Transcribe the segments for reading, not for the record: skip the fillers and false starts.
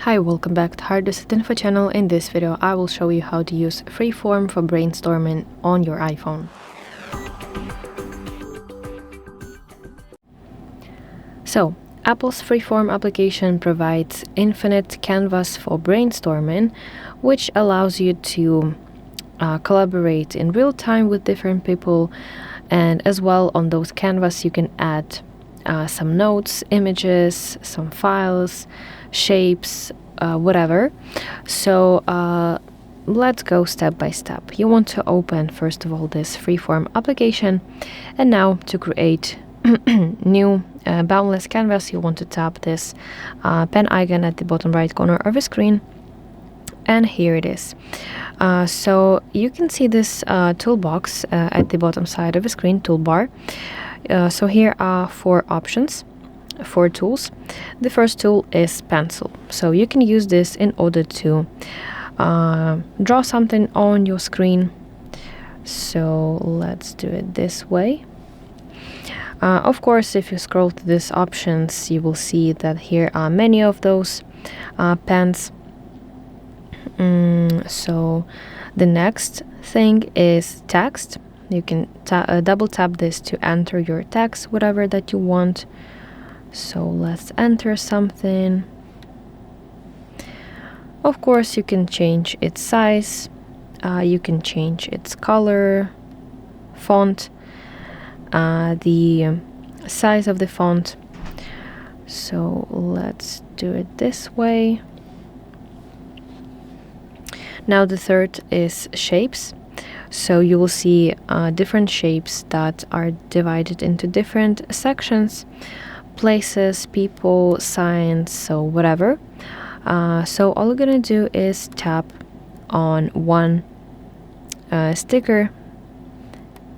Hi, welcome back to HardReset.Info channel. In this video, I will show you how to use Freeform for brainstorming on your iPhone. So, Apple's Freeform application provides infinite canvas for brainstorming, which allows you to collaborate in real time with different people, and as well on those canvas you can add some notes, images, some files, shapes, whatever. So let's go step by step. You want to open first of all this Freeform application, and now to create new boundless canvas you want to tap this pen icon at the bottom right corner of the screen, and here it is. So you can see this toolbox at the bottom side of the screen, toolbar. So here are four options, four tools. The first tool is pencil. So you can use this in order to draw something on your screen. So let's do it this way. Of course, if you scroll to these options, you will see that here are many of those pens. So the next thing is text. You can double tap this to enter your text, whatever that you want. So let's enter something. Of course, you can change its size, you can change its color, font, the size of the font. So let's do it this way. Now the third is shapes. So you will see different shapes that are divided into different sections, places, people, signs, so whatever. So all we're gonna do is tap on one sticker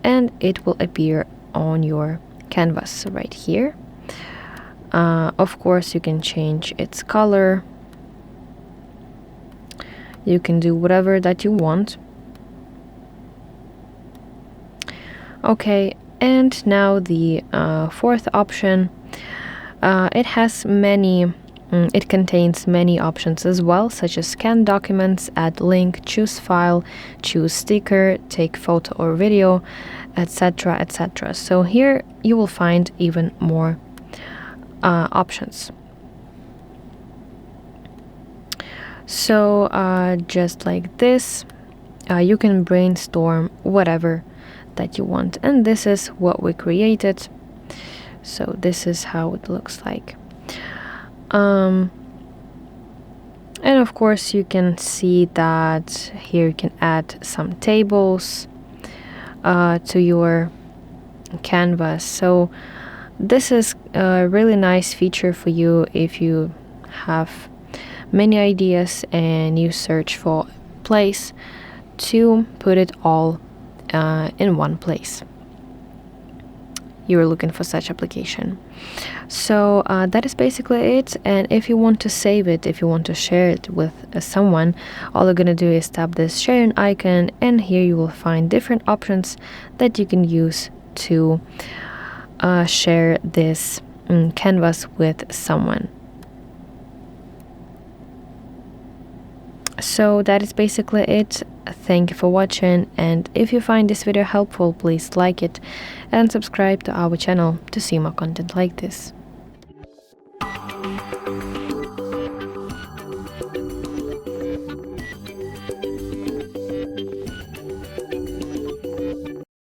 and it will appear on your canvas right here. Of course, you can change its color. You can do whatever that you want. Okay, and now the fourth option. It has many, it contains many options as well, such as scan documents, add link, choose file, choose sticker, take photo or video, etc., etc. So here you will find even more options. So just like this, you can brainstorm whatever that you want, and this is what we created. So this is how it looks like. And of course you can see that here you can add some tables to your canvas. So this is a really nice feature for you if you have many ideas and you search for a place to put it all in one place. You're looking for such application. So that is basically it. And if you want to save it, if you want to share it with someone, all you're gonna do is tap this sharing icon, and here you will find different options that you can use to share this canvas with someone. So that is basically it. Thank you for watching, and if you find this video helpful, please like it and subscribe to our channel to see more content like this.